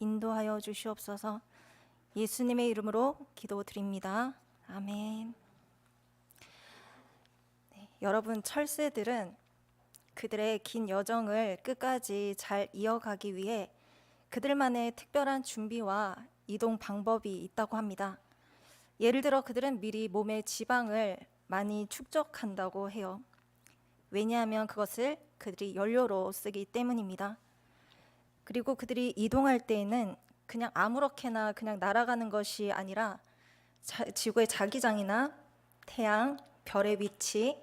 인도하여 주시옵소서. 예수님의 이름으로 기도드립니다. 아멘. 여러분, 철새들은 그들의 긴 여정을 끝까지 잘 이어가기 위해 그들만의 특별한 준비와 이동 방법이 있다고 합니다. 예를 들어 그들은 미리 몸의 지방을 많이 축적한다고 해요. 왜냐하면 그것을 그들이 연료로 쓰기 때문입니다. 그리고 그들이 이동할 때에는 그냥 아무렇게나 그냥 날아가는 것이 아니라 지구의 자기장이나 태양, 별의 위치,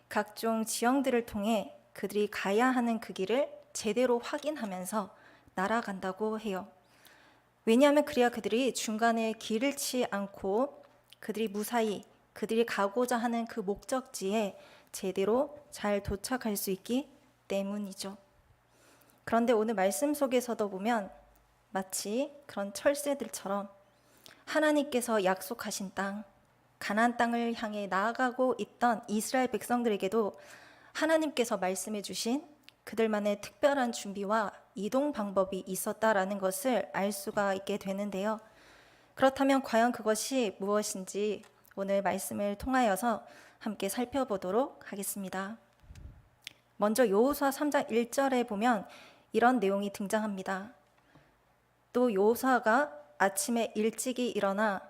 각종 지형들을 통해 그들이 가야 하는 그 길을 제대로 확인하면서 날아간다고 해요. 왜냐하면 그래야 그들이 중간에 길을 잃지 않고 그들이 무사히 그들이 가고자 하는 그 목적지에 제대로 잘 도착할 수 있기 때문이죠. 그런데 오늘 말씀 속에서도 보면 마치 그런 철새들처럼 하나님께서 약속하신 땅, 가나안 땅을 향해 나아가고 있던 이스라엘 백성들에게도 하나님께서 말씀해 주신 그들만의 특별한 준비와 이동 방법이 있었다라는 것을 알 수가 있게 되는데요. 그렇다면 과연 그것이 무엇인지 오늘 말씀을 통하여서 함께 살펴보도록 하겠습니다. 먼저 여호수아 3장 1절에 보면 이런 내용이 등장합니다. 또 여호수아가 아침에 일찍이 일어나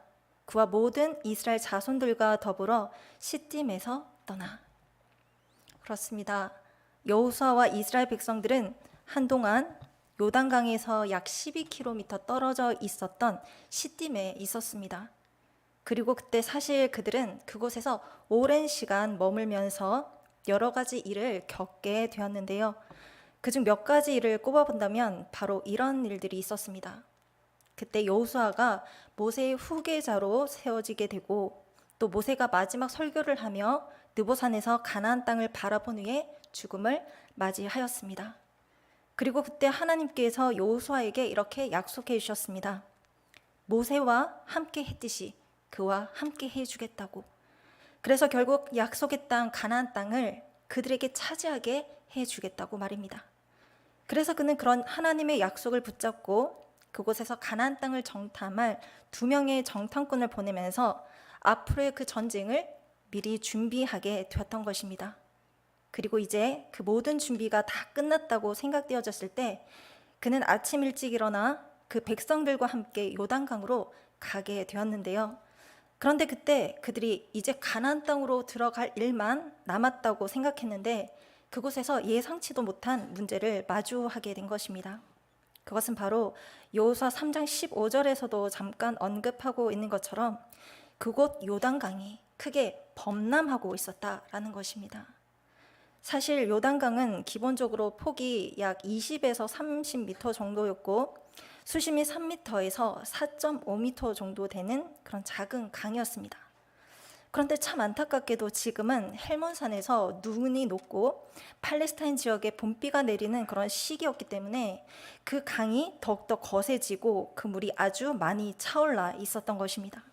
그와 모든 이스라엘 자손들과 더불어 시딤에서 떠나. 그렇습니다. 여호수아와 이스라엘 백성들은 한동안 요단강에서 약 12km 떨어져 있었던 시딤에 있었습니다. 그리고 그때 사실 그들은 그곳에서 오랜 시간 머물면서 여러 가지 일을 겪게 되었는데요. 그중 몇 가지 일을 꼽아본다면 바로 이런 일들이 있었습니다. 그때 여호수아가 모세의 후계자로 세워지게 되고 또 모세가 마지막 설교를 하며 느보산에서 가나안 땅을 바라본 후에 죽음을 맞이하였습니다. 그리고 그때 하나님께서 여호수아에게 이렇게 약속해 주셨습니다. 모세와 함께 했듯이 그와 함께 해주겠다고. 그래서 결국 약속의 땅 가나안 땅을 그들에게 차지하게 해주겠다고 말입니다. 그래서 그는 그런 하나님의 약속을 붙잡고 그곳에서 가나안 땅을 정탐할 2명의 정탐꾼을 보내면서 앞으로의 그 전쟁을 미리 준비하게 되었던 것입니다. 그리고 이제 그 모든 준비가 다 끝났다고 생각되어졌을 때 그는 아침 일찍 일어나 그 백성들과 함께 요단강으로 가게 되었는데요. 그런데 그때 그들이 이제 가나안 땅으로 들어갈 일만 남았다고 생각했는데 그곳에서 예상치도 못한 문제를 마주하게 된 것입니다. 그것은 바로 여호수아 3장 15절에서도 잠깐 언급하고 있는 것처럼 그곳 요단강이 크게 범람하고 있었다라는 것입니다. 사실 요단강은 기본적으로 폭이 약 20에서 30m 정도였고 수심이 3m에서 4.5m 정도 되는 그런 작은 강이었습니다. 그런데 참 안타깝게도 지금은 헬몬산에서 눈이 녹고 팔레스타인 지역에 봄비가 내리는 그런 시기였기 때문에 그 강이 더욱더 거세지고 그 물이 아주 많이 차올라 있었던 것입니다.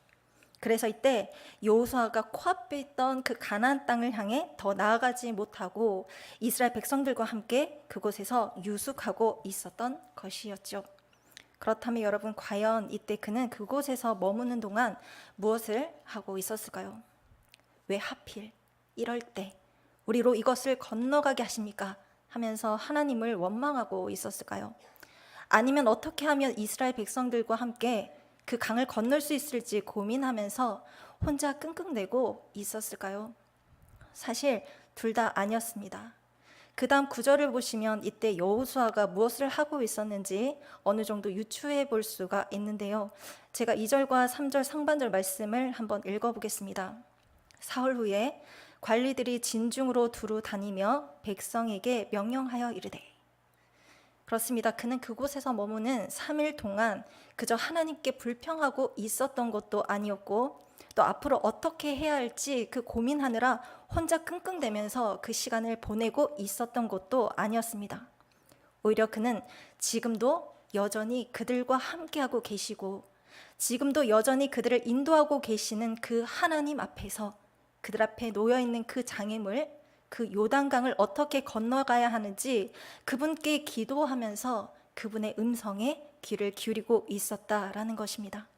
그래서 이때 여호수아가 코앞에 있던 그 가나안 땅을 향해 더 나아가지 못하고 이스라엘 백성들과 함께 그곳에서 유숙하고 있었던 것이었죠. 그렇다면 여러분, 과연 이때 그는 그곳에서 머무는 동안 무엇을 하고 있었을까요? 왜 하필 이럴 때 우리로 이것을 건너가게 하십니까? 하면서 하나님을 원망하고 있었을까요? 아니면 어떻게 하면 이스라엘 백성들과 함께 그 강을 건널 수 있을지 고민하면서 혼자 끙끙대고 있었을까요? 사실 둘 다 아니었습니다. 그 다음 9절을 보시면 이때 여호수아가 무엇을 하고 있었는지 어느 정도 유추해 볼 수가 있는데요. 제가 2절과 3절 상반절 말씀을 한번 읽어보겠습니다. 사흘 후에 관리들이 진중으로 두루 다니며 백성에게 명령하여 이르되. 그렇습니다. 그는 그곳에서 머무는 3일 동안 그저 하나님께 불평하고 있었던 것도 아니었고 또 앞으로 어떻게 해야 할지 그 고민하느라 혼자 끙끙대면서 그 시간을 보내고 있었던 것도 아니었습니다. 오히려 그는 지금도 여전히 그들과 함께하고 계시고 지금도 여전히 그들을 인도하고 계시는 그 하나님 앞에서 그들 앞에 놓여있는 그 장애물, 그 요단강을 어떻게 건너가야 하는지 그분께 기도하면서 그분의 음성에 귀를 기울이고 있었다라는 것입니다.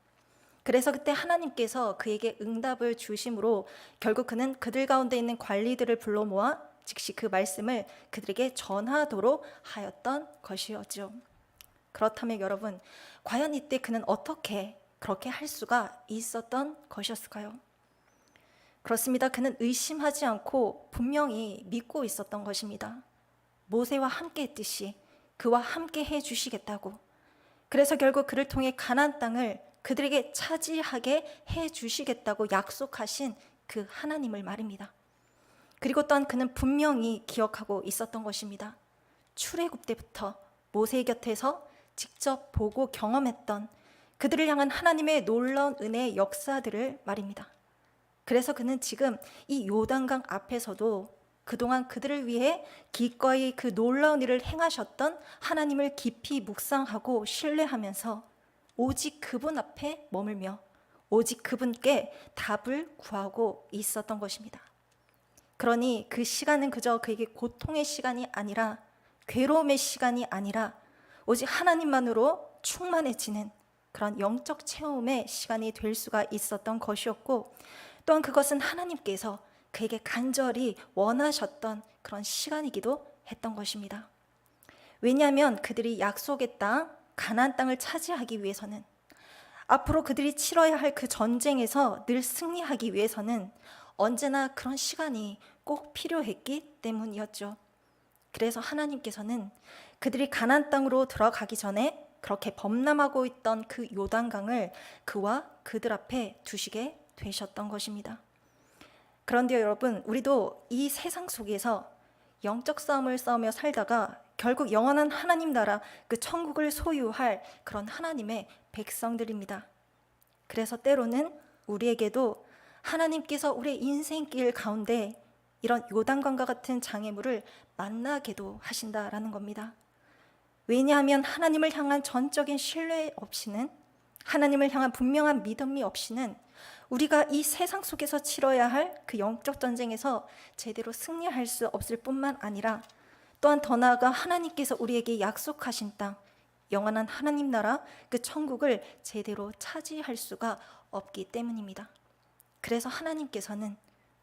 그래서 그때 하나님께서 그에게 응답을 주심으로 결국 그는 그들 가운데 있는 관리들을 불러 모아 즉시 그 말씀을 그들에게 전하도록 하였던 것이었죠. 그렇다면 여러분, 과연 이때 그는 어떻게 그렇게 할 수가 있었던 것이었을까요? 그렇습니다. 그는 의심하지 않고 분명히 믿고 있었던 것입니다. 모세와 함께 했듯이 그와 함께 해주시겠다고, 그래서 결국 그를 통해 가나안 땅을 그들에게 차지하게 해주시겠다고 약속하신 그 하나님을 말입니다. 그리고 또한 그는 분명히 기억하고 있었던 것입니다. 출애굽 때부터 모세 곁에서 직접 보고 경험했던 그들을 향한 하나님의 놀라운 은혜의 역사들을 말입니다. 그래서 그는 지금 이 요단강 앞에서도 그동안 그들을 위해 기꺼이 그 놀라운 일을 행하셨던 하나님을 깊이 묵상하고 신뢰하면서 오직 그분 앞에 머물며 오직 그분께 답을 구하고 있었던 것입니다. 그러니 그 시간은 그저 그에게 고통의 시간이 아니라 괴로움의 시간이 아니라 오직 하나님만으로 충만해지는 그런 영적 체험의 시간이 될 수가 있었던 것이었고, 또한 그것은 하나님께서 그에게 간절히 원하셨던 그런 시간이기도 했던 것입니다. 왜냐하면 그들이 약속의 땅 가나안 땅을 차지하기 위해서는, 앞으로 그들이 치러야 할 그 전쟁에서 늘 승리하기 위해서는 언제나 그런 시간이 꼭 필요했기 때문이었죠. 그래서 하나님께서는 그들이 가나안 땅으로 들어가기 전에 그렇게 범람하고 있던 그 요단강을 그와 그들 앞에 두시게 되셨던 것입니다. 그런데 여러분, 우리도 이 세상 속에서 영적 싸움을 싸우며 살다가 결국 영원한 하나님 나라, 그 천국을 소유할 그런 하나님의 백성들입니다. 그래서 때로는 우리에게도 하나님께서 우리의 인생길 가운데 이런 요단강과 같은 장애물을 만나게도 하신다라는 겁니다. 왜냐하면 하나님을 향한 전적인 신뢰 없이는, 하나님을 향한 분명한 믿음이 없이는 우리가 이 세상 속에서 치러야 할 그 영적 전쟁에서 제대로 승리할 수 없을 뿐만 아니라, 또한 더 나아가 하나님께서 우리에게 약속하신 땅, 영원한 하나님 나라, 그 천국을 제대로 차지할 수가 없기 때문입니다. 그래서 하나님께서는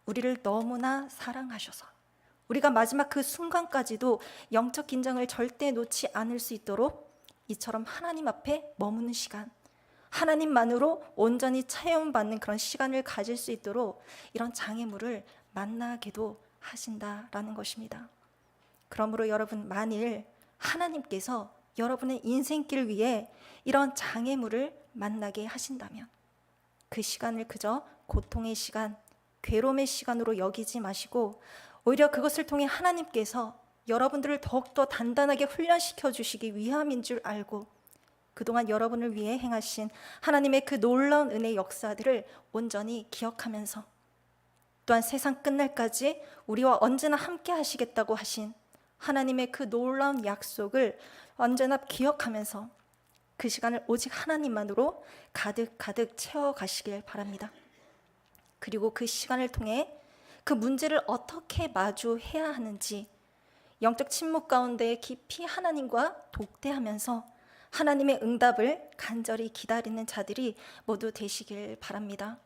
우리를 너무나 사랑하셔서 우리가 마지막 그 순간까지도 영적 긴장을 절대 놓지 않을 수 있도록 이처럼 하나님 앞에 머무는 시간, 하나님만으로 온전히 체험받는 그런 시간을 가질 수 있도록 이런 장애물을 만나게도 하신다라는 것입니다. 그러므로 여러분, 만일 하나님께서 여러분의 인생길 위에 이런 장애물을 만나게 하신다면 그 시간을 그저 고통의 시간, 괴로움의 시간으로 여기지 마시고 오히려 그것을 통해 하나님께서 여러분들을 더욱더 단단하게 훈련시켜 주시기 위함인 줄 알고 그동안 여러분을 위해 행하신 하나님의 그 놀라운 은혜의 역사들을 온전히 기억하면서, 또한 세상 끝날까지 우리와 언제나 함께 하시겠다고 하신 하나님의 그 놀라운 약속을 언제나 기억하면서 그 시간을 오직 하나님만으로 가득 채워가시길 바랍니다. 그리고 그 시간을 통해 그 문제를 어떻게 마주해야 하는지 영적 침묵 가운데 깊이 하나님과 독대하면서 하나님의 응답을 간절히 기다리는 자들이 모두 되시길 바랍니다.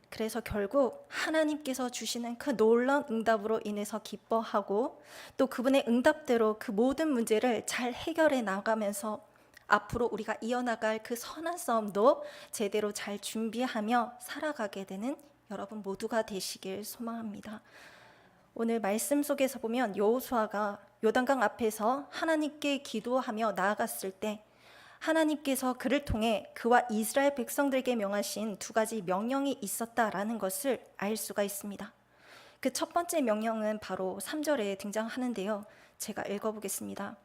그래서 결국 하나님께서 주시는 그 놀라운 응답으로 인해서 기뻐하고, 또 그분의 응답대로 그 모든 문제를 잘 해결해 나가면서 앞으로 우리가 이어나갈 그 선한 싸움도 제대로 잘 준비하며 살아가게 되는 여러분 모두가 되시길 소망합니다. 오늘 말씀 속에서 보면 여호수아가 요단강 앞에서 하나님께 기도하며 나아갔을 때 하나님께서 그를 통해 그와 이스라엘 백성들에게 명하신 두 가지 명령이 있었다라는 것을 알 수가 있습니다. 그 첫 번째 명령은 바로 3절에 등장하는데요. 제가 읽어보겠습니다.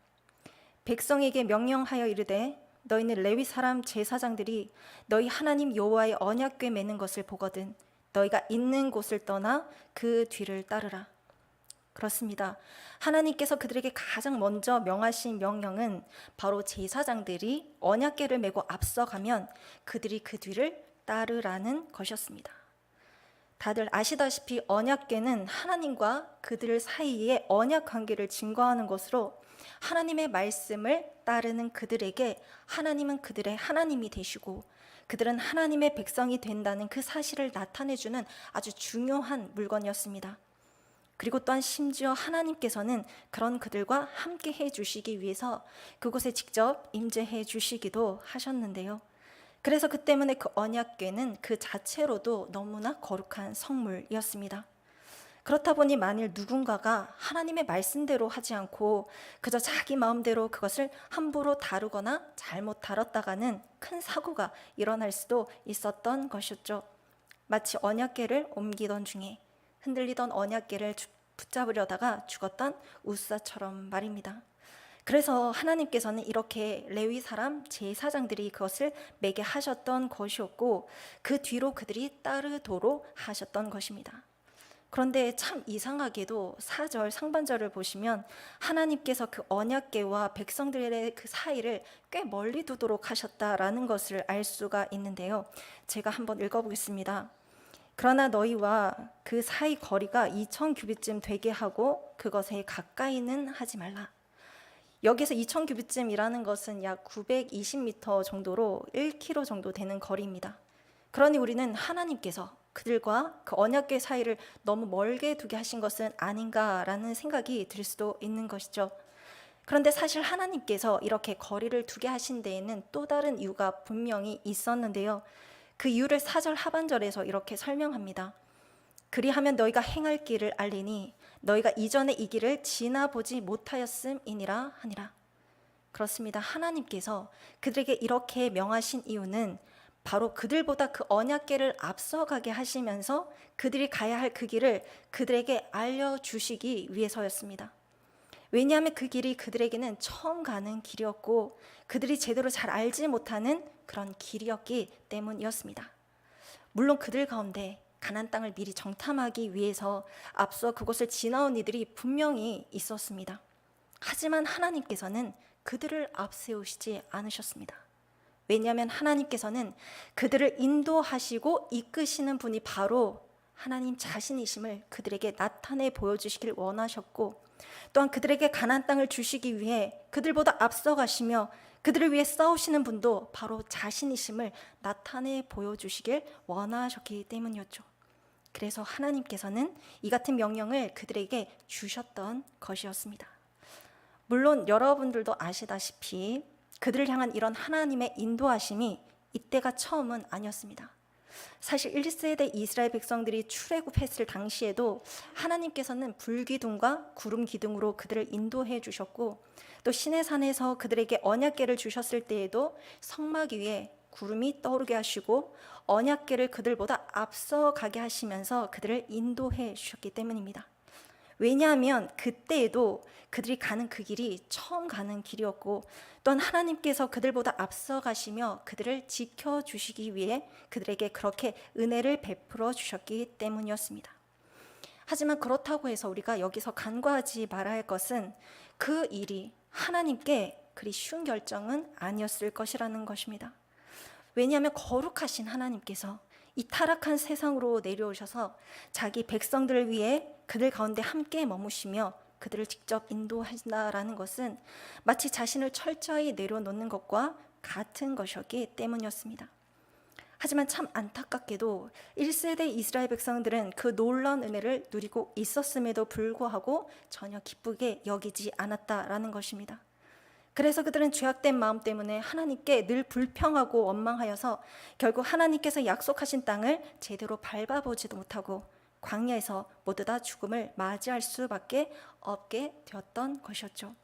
백성에게 명령하여 이르되 너희는 레위 사람 제사장들이 너희 하나님 여호와의 언약궤 매는 것을 보거든 너희가 있는 곳을 떠나 그 뒤를 따르라. 그렇습니다. 하나님께서 그들에게 가장 먼저 명하신 명령은 바로 제사장들이 언약궤를 메고 앞서가면 그들이 그 뒤를 따르라는 것이었습니다. 다들 아시다시피 언약궤는 하나님과 그들 사이의 언약 관계를 증거하는 것으로 하나님의 말씀을 따르는 그들에게 하나님은 그들의 하나님이 되시고 그들은 하나님의 백성이 된다는 그 사실을 나타내주는 아주 중요한 물건이었습니다. 그리고 또한 심지어 하나님께서는 그런 그들과 함께 해주시기 위해서 그곳에 직접 임재해 주시기도 하셨는데요. 그래서 그 때문에 그 언약궤는 그 자체로도 너무나 거룩한 성물이었습니다. 그렇다 보니 만일 누군가가 하나님의 말씀대로 하지 않고 그저 자기 마음대로 그것을 함부로 다루거나 잘못 다뤘다가는 큰 사고가 일어날 수도 있었던 것이었죠. 마치 언약궤를 옮기던 중에 흔들리던 언약궤를 붙잡으려다가 죽었던 우사처럼 말입니다. 그래서 하나님께서는 이렇게 레위 사람 제사장들이 그것을 매게 하셨던 것이었고 그 뒤로 그들이 따르도록 하셨던 것입니다. 그런데 참 이상하게도 4절 상반절을 보시면 하나님께서 그 언약궤와 백성들의 그 사이를 꽤 멀리 두도록 하셨다라는 것을 알 수가 있는데요. 제가 한번 읽어보겠습니다. 그러나 너희와 그 사이 거리가 2000규빗쯤 되게 하고 그것에 가까이는 하지 말라. 여기서 2000규빗쯤이라는 것은 약 920m 정도로 1km 정도 되는 거리입니다. 그러니 우리는 하나님께서 그들과 그 언약궤 사이를 너무 멀게 두게 하신 것은 아닌가라는 생각이 들 수도 있는 것이죠. 그런데 사실 하나님께서 이렇게 거리를 두게 하신 데에는 또 다른 이유가 분명히 있었는데요. 그 이유를 4절 하반절에서 이렇게 설명합니다. 그리하면 너희가 행할 길을 알리니 너희가 이전에 이 길을 지나보지 못하였음이니라 하니라. 그렇습니다. 하나님께서 그들에게 이렇게 명하신 이유는 바로 그들보다 그 언약궤를 앞서가게 하시면서 그들이 가야 할 그 길을 그들에게 알려주시기 위해서였습니다. 왜냐하면 그 길이 그들에게는 처음 가는 길이었고 그들이 제대로 잘 알지 못하는 그런 길이었기 때문이었습니다. 물론 그들 가운데 가나안 땅을 미리 정탐하기 위해서 앞서 그곳을 지나온 이들이 분명히 있었습니다. 하지만 하나님께서는 그들을 앞세우시지 않으셨습니다. 왜냐하면 하나님께서는 그들을 인도하시고 이끄시는 분이 바로 하나님 자신이심을 그들에게 나타내 보여주시길 원하셨고 또한 그들에게 가나안 땅을 주시기 위해 그들보다 앞서가시며 그들을 위해 싸우시는 분도 바로 자신이심을 나타내 보여주시길 원하셨기 때문이었죠. 그래서 하나님께서는 이 같은 명령을 그들에게 주셨던 것이었습니다. 물론 여러분들도 아시다시피 그들을 향한 이런 하나님의 인도하심이 이때가 처음은 아니었습니다. 사실 1세대 이스라엘 백성들이 출애굽했을 당시에도 하나님께서는 불기둥과 구름 기둥으로 그들을 인도해 주셨고 또 시내산에서 그들에게 언약궤를 주셨을 때에도 성막 위에 구름이 떠오르게 하시고 언약궤를 그들보다 앞서가게 하시면서 그들을 인도해 주셨기 때문입니다. 왜냐하면 그때에도 그들이 가는 그 길이 처음 가는 길이었고 또한 하나님께서 그들보다 앞서가시며 그들을 지켜주시기 위해 그들에게 그렇게 은혜를 베풀어 주셨기 때문이었습니다. 하지만 그렇다고 해서 우리가 여기서 간과하지 말아야 할 것은 그 일이 하나님께 그리 쉬운 결정은 아니었을 것이라는 것입니다. 왜냐하면 거룩하신 하나님께서 이 타락한 세상으로 내려오셔서 자기 백성들을 위해 그들 가운데 함께 머무시며 그들을 직접 인도하신다라는 것은 마치 자신을 철저히 내려놓는 것과 같은 것이었기 때문이었습니다. 하지만 참 안타깝게도 1세대 이스라엘 백성들은 그 놀라운 은혜를 누리고 있었음에도 불구하고 전혀 기쁘게 여기지 않았다라는 것입니다. 그래서 그들은 죄악된 마음 때문에 하나님께 늘 불평하고 원망하여서 결국 하나님께서 약속하신 땅을 제대로 밟아보지도 못하고 광야에서 모두 다 죽음을 맞이할 수밖에 없게 되었던 것이었죠.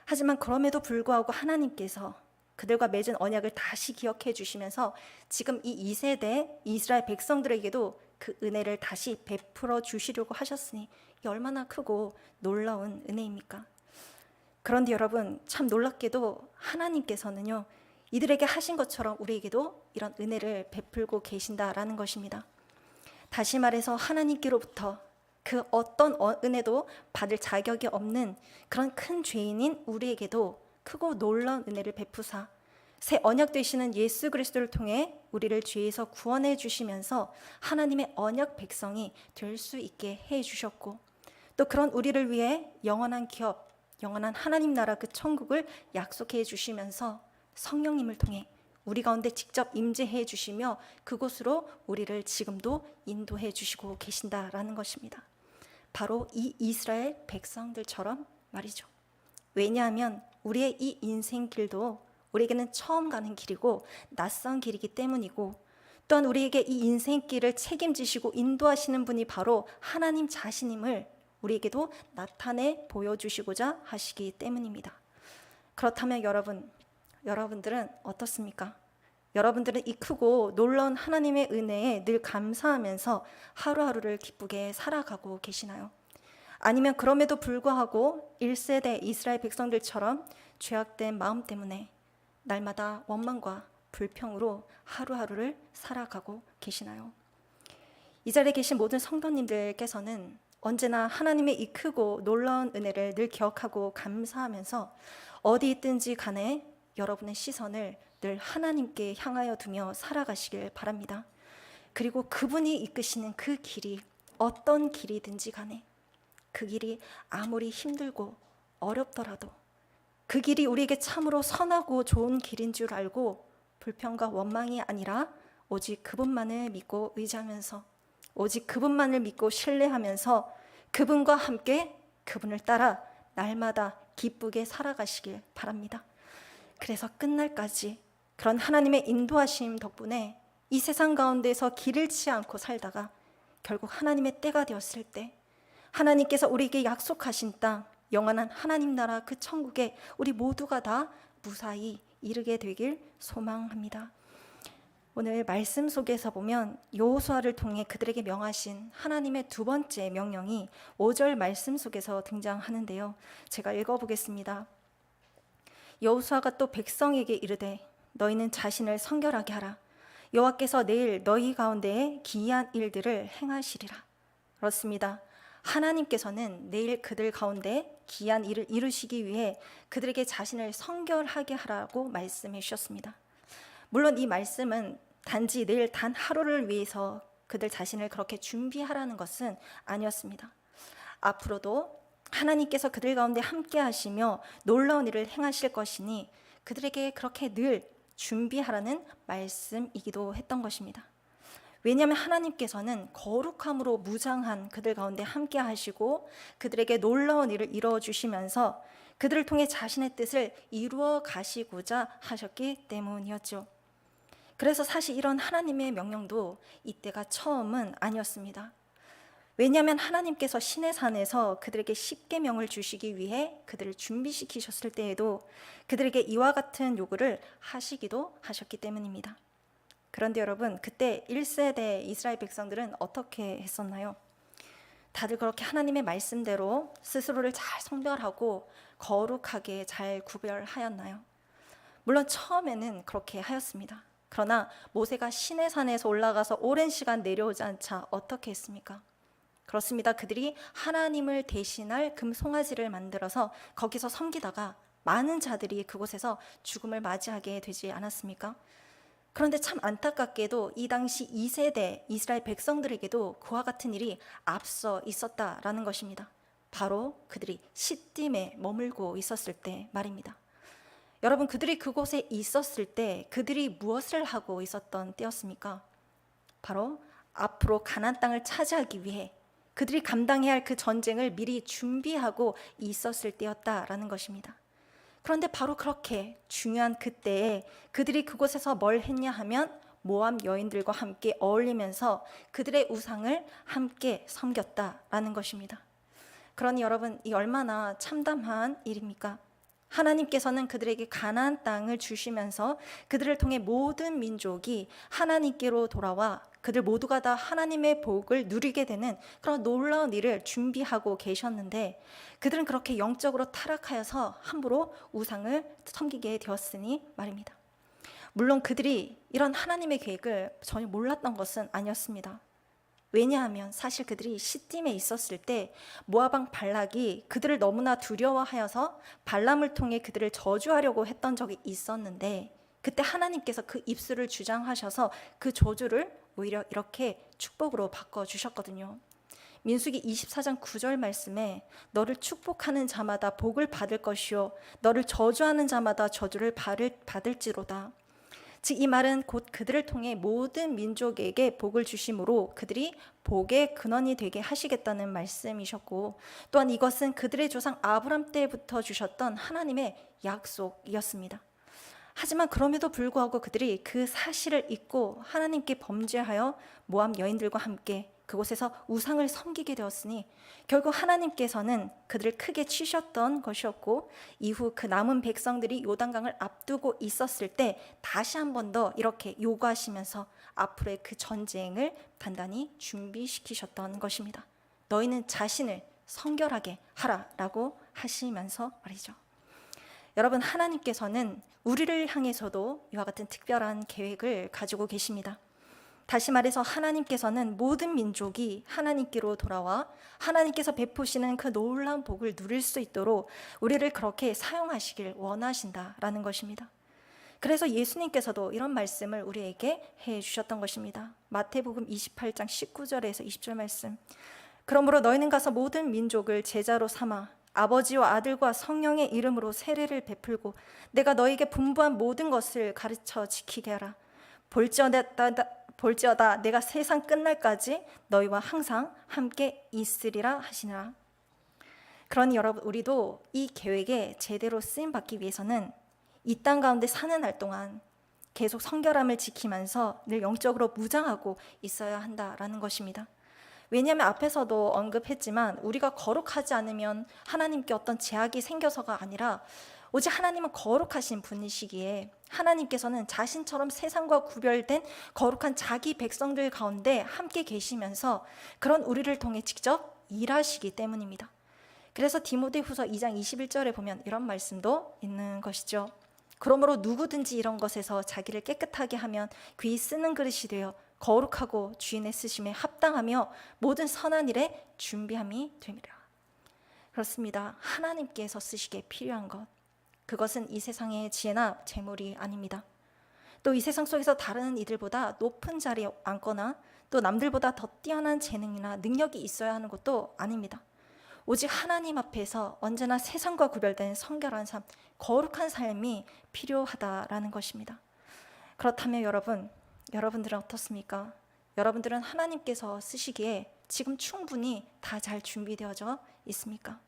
하지만 그럼에도 불구하고 하나님께서 그들과 맺은 언약을 다시 기억해 주시면서 지금 이 2세대 이스라엘 백성들에게도 그 은혜를 다시 베풀어 주시려고 하셨으니 이게 얼마나 크고 놀라운 은혜입니까? 그런데 여러분 참 놀랍게도 하나님께서는요 이들에게 하신 것처럼 우리에게도 이런 은혜를 베풀고 계신다라는 것입니다. 다시 말해서 하나님께로부터 그 어떤 은혜도 받을 자격이 없는 그런 큰 죄인인 우리에게도 크고 놀라운 은혜를 베푸사 새 언약 되시는 예수 그리스도를 통해 우리를 죄에서 구원해 주시면서 하나님의 언약 백성이 될 수 있게 해 주셨고, 또 그런 우리를 위해 영원한 기업, 영원한 하나님 나라 그 천국을 약속해 주시면서 성령님을 통해 우리 가운데 직접 임재해 주시며 그곳으로 우리를 지금도 인도해 주시고 계신다라는 것입니다. 바로 이 이스라엘 백성들처럼 말이죠. 왜냐하면 우리의 이 인생길도 우리에게는 처음 가는 길이고 낯선 길이기 때문이고, 또한 우리에게 이 인생길을 책임지시고 인도하시는 분이 바로 하나님 자신임을 우리에게도 나타내 보여주시고자 하시기 때문입니다. 그렇다면 여러분들은 어떻습니까? 여러분들은 이 크고 놀라운 하나님의 은혜에 늘 감사하면서 하루하루를 기쁘게 살아가고 계시나요? 아니면 그럼에도 불구하고 1세대 이스라엘 백성들처럼 죄악된 마음 때문에 날마다 원망과 불평으로 하루하루를 살아가고 계시나요? 이 자리에 계신 모든 성도님들께서는 언제나 하나님의 이 크고 놀라운 은혜를 늘 기억하고 감사하면서 어디 있든지 간에 여러분의 시선을 늘 하나님께 향하여 두며 살아가시길 바랍니다. 그리고 그분이 이끄시는 그 길이 어떤 길이든지 간에 그 길이 아무리 힘들고 어렵더라도 그 길이 우리에게 참으로 선하고 좋은 길인 줄 알고 불평과 원망이 아니라 오직 그분만을 믿고 의지하면서, 오직 그분만을 믿고 신뢰하면서 그분과 함께 그분을 따라 날마다 기쁘게 살아가시길 바랍니다. 그래서 끝날까지 그런 하나님의 인도하심 덕분에 이 세상 가운데서 길 잃지 않고 살다가 결국 하나님의 때가 되었을 때 하나님께서 우리에게 약속하신 땅, 영원한 하나님 나라 그 천국에 우리 모두가 다 무사히 이르게 되길 소망합니다. 오늘 말씀 속에서 보면 여호수아를 통해 그들에게 명하신 하나님의 두 번째 명령이 5절 말씀 속에서 등장하는데요. 제가 읽어보겠습니다. 여호수아가 또 백성에게 이르되 너희는 자신을 성결하게 하라. 여호와께서 내일 너희 가운데에 기이한 일들을 행하시리라. 그렇습니다. 하나님께서는 내일 그들 가운데 기이한 일을 이루시기 위해 그들에게 자신을 성결하게 하라고 말씀해 주셨습니다. 물론 이 말씀은 단지 내일 단 하루를 위해서 그들 자신을 그렇게 준비하라는 것은 아니었습니다. 앞으로도 하나님께서 그들 가운데 함께 하시며 놀라운 일을 행하실 것이니 그들에게 그렇게 늘 준비하라는 말씀이기도 했던 것입니다. 왜냐하면 하나님께서는 거룩함으로 무장한 그들 가운데 함께 하시고 그들에게 놀라운 일을 이루어 주시면서 그들을 통해 자신의 뜻을 이루어 가시고자 하셨기 때문이었죠. 그래서 사실 이런 하나님의 명령도 이때가 처음은 아니었습니다. 왜냐하면 하나님께서 시내산에서 그들에게 십계명을 주시기 위해 그들을 준비시키셨을 때에도 그들에게 이와 같은 요구를 하시기도 하셨기 때문입니다. 그런데 여러분, 그때 1세대 이스라엘 백성들은 어떻게 했었나요? 다들 그렇게 하나님의 말씀대로 스스로를 잘 성별하고 거룩하게 잘 구별하였나요? 물론 처음에는 그렇게 하였습니다. 그러나 모세가 시내산에서 올라가서 오랜 시간 내려오지 않자 어떻게 했습니까? 그렇습니다. 그들이 하나님을 대신할 금송아지를 만들어서 거기서 섬기다가 많은 자들이 그곳에서 죽음을 맞이하게 되지 않았습니까? 그런데 참 안타깝게도 이 당시 2세대 이스라엘 백성들에게도 그와 같은 일이 앞서 있었다라는 것입니다. 바로 그들이 시딤에 머물고 있었을 때 말입니다. 여러분, 그들이 그곳에 있었을 때 그들이 무엇을 하고 있었던 때였습니까? 바로 앞으로 가나안 땅을 차지하기 위해 그들이 감당해야 할 그 전쟁을 미리 준비하고 있었을 때였다라는 것입니다. 그런데 바로 그렇게 중요한 그때에 그들이 그곳에서 뭘 했냐 하면 모압 여인들과 함께 어울리면서 그들의 우상을 함께 섬겼다라는 것입니다. 그러니 여러분, 이 얼마나 참담한 일입니까? 하나님께서는 그들에게 가나안 땅을 주시면서 그들을 통해 모든 민족이 하나님께로 돌아와 그들 모두가 다 하나님의 복을 누리게 되는 그런 놀라운 일을 준비하고 계셨는데 그들은 그렇게 영적으로 타락하여서 함부로 우상을 섬기게 되었으니 말입니다. 물론 그들이 이런 하나님의 계획을 전혀 몰랐던 것은 아니었습니다. 왜냐하면 사실 그들이 시딤에 있었을 때 모압 왕 발락이 그들을 너무나 두려워하여서 발람을 통해 그들을 저주하려고 했던 적이 있었는데 그때 하나님께서 그 입술을 주장하셔서 그 저주를 오히려 이렇게 축복으로 바꿔주셨거든요. 민수기 24장 9절 말씀에 너를 축복하는 자마다 복을 받을 것이요 너를 저주하는 자마다 저주를 받을지로다. 즉 이 말은 곧 그들을 통해 모든 민족에게 복을 주심으로 그들이 복의 근원이 되게 하시겠다는 말씀이셨고, 또한 이것은 그들의 조상 아브람 때부터 주셨던 하나님의 약속이었습니다. 하지만 그럼에도 불구하고 그들이 그 사실을 잊고 하나님께 범죄하여 모압 여인들과 함께 그곳에서 우상을 섬기게 되었으니 결국 하나님께서는 그들을 크게 치셨던 것이었고, 이후 그 남은 백성들이 요단강을 앞두고 있었을 때 다시 한 번 더 이렇게 요구하시면서 앞으로의 그 전쟁을 단단히 준비시키셨던 것입니다. 너희는 자신을 성결하게 하라라고 하시면서 말이죠. 여러분, 하나님께서는 우리를 향해서도 이와 같은 특별한 계획을 가지고 계십니다. 다시 말해서 하나님께서는 모든 민족이 하나님께로 돌아와 하나님께서 베푸시는 그 놀라운 복을 누릴 수 있도록 우리를 그렇게 사용하시길 원하신다라는 것입니다. 그래서 예수님께서도 이런 말씀을 우리에게 해주셨던 것입니다. 마태복음 28장 19절에서 20절 말씀. 그러므로 너희는 가서 모든 민족을 제자로 삼아 아버지와 아들과 성령의 이름으로 세례를 베풀고 내가 너희에게 분부한 모든 것을 가르쳐 지키게 하라. 볼지어다 내가 세상 끝날까지 너희와 항상 함께 있으리라 하시니라. 그러니 여러분, 우리도 이 계획에 제대로 쓰임 받기 위해서는 이 땅 가운데 사는 날 동안 계속 성결함을 지키면서 늘 영적으로 무장하고 있어야 한다라는 것입니다. 왜냐하면 앞에서도 언급했지만 우리가 거룩하지 않으면 하나님께 어떤 제약이 생겨서가 아니라 오직 하나님은 거룩하신 분이시기에 하나님께서는 자신처럼 세상과 구별된 거룩한 자기 백성들 가운데 함께 계시면서 그런 우리를 통해 직접 일하시기 때문입니다. 그래서 디모데후서 2장 21절에 보면 이런 말씀도 있는 것이죠. 그러므로 누구든지 이런 것에서 자기를 깨끗하게 하면 귀히 쓰는 그릇이 되어 거룩하고 주인의 쓰심에 합당하며 모든 선한 일에 준비함이 되리라. 그렇습니다. 하나님께서 쓰시기에 필요한 것, 그것은 이 세상의 지혜나 재물이 아닙니다. 또 이 세상 속에서 다른 이들보다 높은 자리에 앉거나 또 남들보다 더 뛰어난 재능이나 능력이 있어야 하는 것도 아닙니다. 오직 하나님 앞에서 언제나 세상과 구별된 성결한 삶, 거룩한 삶이 필요하다라는 것입니다. 그렇다면 여러분들은 어떻습니까? 여러분들은 하나님께서 쓰시기에 지금 충분히 다 잘 준비되어져 있습니까?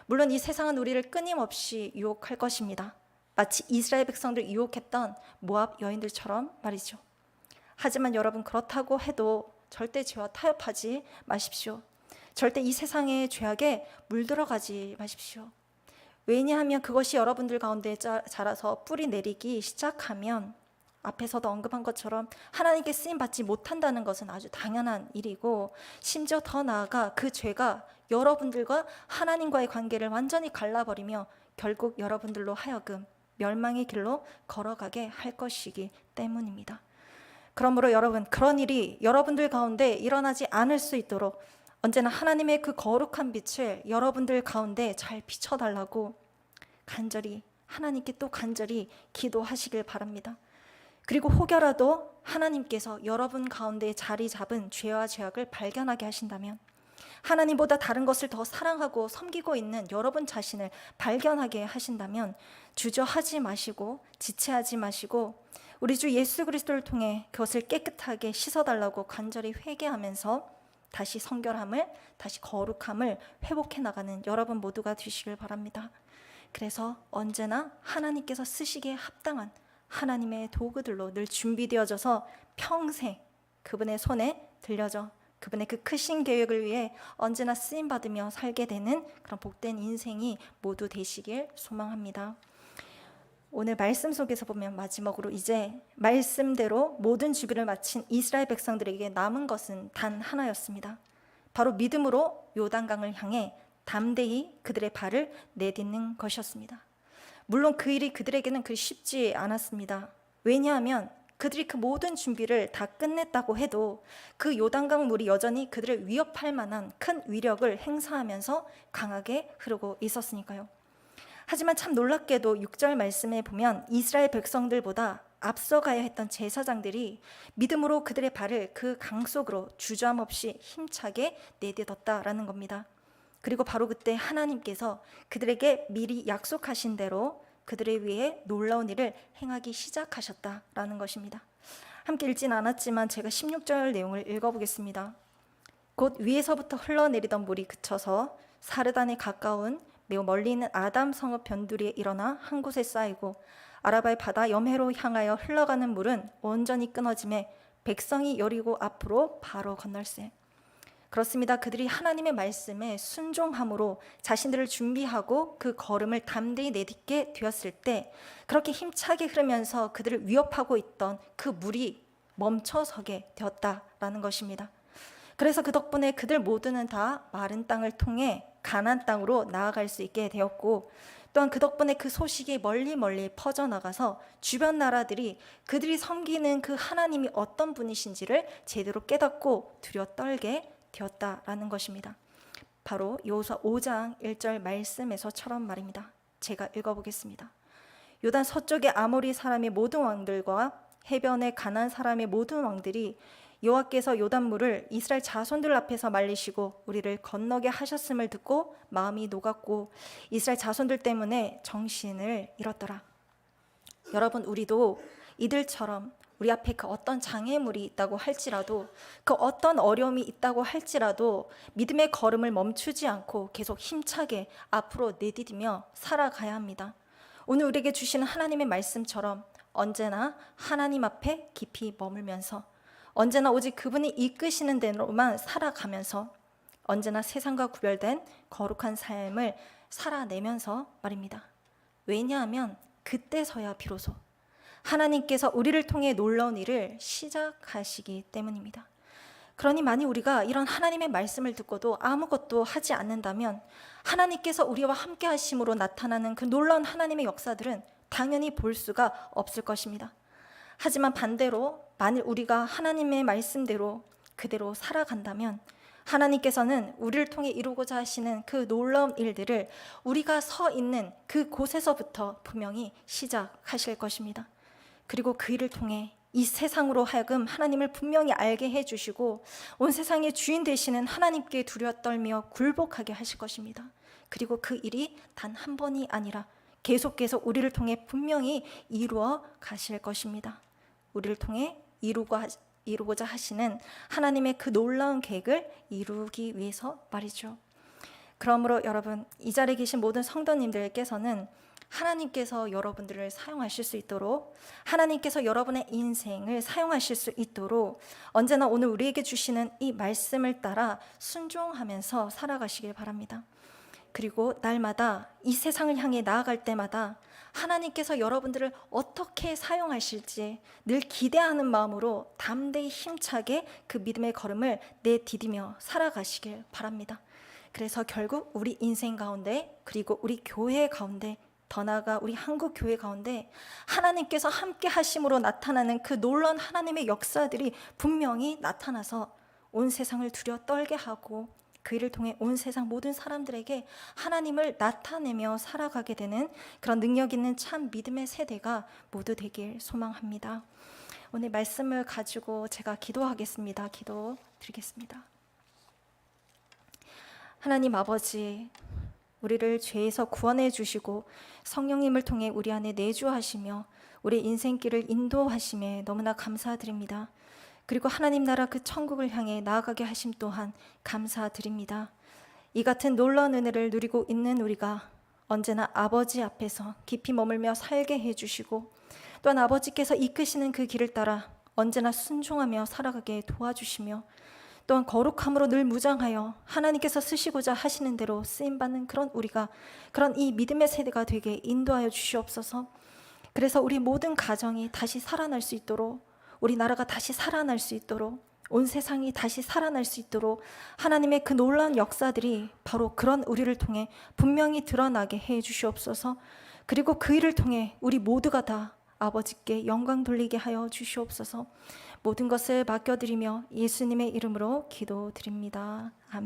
물론 이 세상은 우리를 끊임없이 유혹할 것입니다. 마치 이스라엘 백성들 유혹했던 모압 여인들처럼 말이죠. 하지만 여러분, 그렇다고 해도 절대 죄와 타협하지 마십시오. 절대 이 세상의 죄악에 물들어가지 마십시오. 왜냐하면 그것이 여러분들 가운데 자라서 뿌리 내리기 시작하면 앞에서도 언급한 것처럼 하나님께 쓰임받지 못한다는 것은 아주 당연한 일이고, 심지어 더 나아가 그 죄가 여러분들과 하나님과의 관계를 완전히 갈라버리며 결국 여러분들로 하여금 멸망의 길로 걸어가게 할 것이기 때문입니다. 그러므로 여러분, 그런 일이 여러분들 가운데 일어나지 않을 수 있도록 언제나 하나님의 그 거룩한 빛을 여러분들 가운데 잘 비춰달라고 하나님께 또 간절히 기도하시길 바랍니다. 그리고 혹여라도 하나님께서 여러분 가운데 자리 잡은 죄와 죄악을 발견하게 하신다면, 하나님보다 다른 것을 더 사랑하고 섬기고 있는 여러분 자신을 발견하게 하신다면 주저하지 마시고 지체하지 마시고 우리 주 예수 그리스도를 통해 그것을 깨끗하게 씻어달라고 간절히 회개하면서 다시 성결함을, 다시 거룩함을 회복해 나가는 여러분 모두가 되시길 바랍니다. 그래서 언제나 하나님께서 쓰시기에 합당한 하나님의 도구들로 늘 준비되어져서 평생 그분의 손에 들려져 그분의 그 크신 계획을 위해 언제나 쓰임받으며 살게 되는 그런 복된 인생이 모두 되시길 소망합니다. 오늘 말씀 속에서 보면 마지막으로 이제 말씀대로 모든 주기를 마친 이스라엘 백성들에게 남은 것은 단 하나였습니다. 바로 믿음으로 요단강을 향해 담대히 그들의 발을 내딛는 것이었습니다. 물론 그 일이 그들에게는 그리 쉽지 않았습니다. 왜냐하면 그들이 그 모든 준비를 다 끝냈다고 해도 그 요단강 물이 여전히 그들을 위협할 만한 큰 위력을 행사하면서 강하게 흐르고 있었으니까요. 하지만 참 놀랍게도 6절 말씀에 보면 이스라엘 백성들보다 앞서가야 했던 제사장들이 믿음으로 그들의 발을 그 강 속으로 주저함 없이 힘차게 내딛었다라는 겁니다. 그리고 바로 그때 하나님께서 그들에게 미리 약속하신 대로 그들을 위해 놀라운 일을 행하기 시작하셨다라는 것입니다. 함께 읽진 않았지만 제가 16절 내용을 읽어보겠습니다. 곧 위에서부터 흘러내리던 물이 그쳐서 사르단에 가까운 매우 멀리 있는 아담 성읍 변두리에 일어나 한 곳에 쌓이고 아라바의 바다 염해로 향하여 흘러가는 물은 온전히 끊어짐에 백성이 여리고 앞으로 바로 건널세. 그렇습니다. 그들이 하나님의 말씀에 순종함으로 자신들을 준비하고 그 걸음을 담대히 내딛게 되었을 때 그렇게 힘차게 흐르면서 그들을 위협하고 있던 그 물이 멈춰서게 되었다라는 것입니다. 그래서 그 덕분에 그들 모두는 다 마른 땅을 통해 가나안 땅으로 나아갈 수 있게 되었고, 또한 그 덕분에 그 소식이 멀리 퍼져나가서 주변 나라들이 그들이 섬기는 그 하나님이 어떤 분이신지를 제대로 깨닫고 두려워 떨게 되었다라는 것입니다. 바로 여호수아 5장 1절 말씀에서처럼 말입니다. 제가 읽어보겠습니다. 요단 서쪽의 아모리 사람의 모든 왕들과 해변의 가나안 사람의 모든 왕들이 여호와께서 요단물을 이스라엘 자손들 앞에서 말리시고 우리를 건너게 하셨음을 듣고 마음이 녹았고 이스라엘 자손들 때문에 정신을 잃었더라. 여러분, 우리도 이들처럼 우리 앞에 그 어떤 장애물이 있다고 할지라도, 그 어떤 어려움이 있다고 할지라도 믿음의 걸음을 멈추지 않고 계속 힘차게 앞으로 내디디며 살아가야 합니다. 오늘 우리에게 주시는 하나님의 말씀처럼 언제나 하나님 앞에 깊이 머물면서, 언제나 오직 그분이 이끄시는 대로만 살아가면서, 언제나 세상과 구별된 거룩한 삶을 살아내면서 말입니다. 왜냐하면 그때서야 비로소 하나님께서 우리를 통해 놀라운 일을 시작하시기 때문입니다. 그러니 만약 우리가 이런 하나님의 말씀을 듣고도 아무것도 하지 않는다면 하나님께서 우리와 함께 하심으로 나타나는 그 놀라운 하나님의 역사들은 당연히 볼 수가 없을 것입니다. 하지만 반대로 만일 우리가 하나님의 말씀대로 그대로 살아간다면 하나님께서는 우리를 통해 이루고자 하시는 그 놀라운 일들을 우리가 서 있는 그 곳에서부터 분명히 시작하실 것입니다. 그리고 그 일을 통해 이 세상으로 하여금 하나님을 분명히 알게 해주시고 온 세상의 주인 되시는 하나님께 두려워 떨며 굴복하게 하실 것입니다. 그리고 그 일이 단 한 번이 아니라 계속해서 우리를 통해 분명히 이루어 가실 것입니다. 우리를 통해 이루고자 하시는 하나님의 그 놀라운 계획을 이루기 위해서 말이죠. 그러므로 여러분, 이 자리에 계신 모든 성도님들께서는 하나님께서 여러분들을 사용하실 수 있도록, 하나님께서 여러분의 인생을 사용하실 수 있도록 언제나 오늘 우리에게 주시는 이 말씀을 따라 순종하면서 살아가시길 바랍니다. 그리고 날마다 이 세상을 향해 나아갈 때마다 하나님께서 여러분들을 어떻게 사용하실지 늘 기대하는 마음으로 담대히 힘차게 그 믿음의 걸음을 내디디며 살아가시길 바랍니다. 그래서 결국 우리 인생 가운데, 그리고 우리 교회 가운데, 더 나아가 우리 한국 교회 가운데 하나님께서 함께 하심으로 나타나는 그 놀라운 하나님의 역사들이 분명히 나타나서 온 세상을 두려워 떨게 하고 그 일을 통해 온 세상 모든 사람들에게 하나님을 나타내며 살아가게 되는 그런 능력 있는 참 믿음의 세대가 모두 되길 소망합니다. 오늘 말씀을 가지고 제가 기도하겠습니다. 기도 드리겠습니다. 하나님 아버지, 우리를 죄에서 구원해 주시고 성령님을 통해 우리 안에 내주하시며 우리 인생길을 인도하심에 너무나 감사드립니다. 그리고 하나님 나라 그 천국을 향해 나아가게 하심 또한 감사드립니다. 이 같은 놀라운 은혜를 누리고 있는 우리가 언제나 아버지 앞에서 깊이 머물며 살게 해주시고 또한 아버지께서 이끄시는 그 길을 따라 언제나 순종하며 살아가게 도와주시며 또한 거룩함으로 늘 무장하여 하나님께서 쓰시고자 하시는 대로 쓰임받는 그런 우리가, 그런 이 믿음의 세대가 되게 인도하여 주시옵소서. 그래서 우리 모든 가정이 다시 살아날 수 있도록, 우리 나라가 다시 살아날 수 있도록, 온 세상이 다시 살아날 수 있도록 하나님의 그 놀라운 역사들이 바로 그런 우리를 통해 분명히 드러나게 해 주시옵소서. 그리고 그 일을 통해 우리 모두가 다 아버지께 영광 돌리게 하여 주시옵소서. 모든 것을 맡겨드리며 예수님의 이름으로 기도드립니다. 아멘.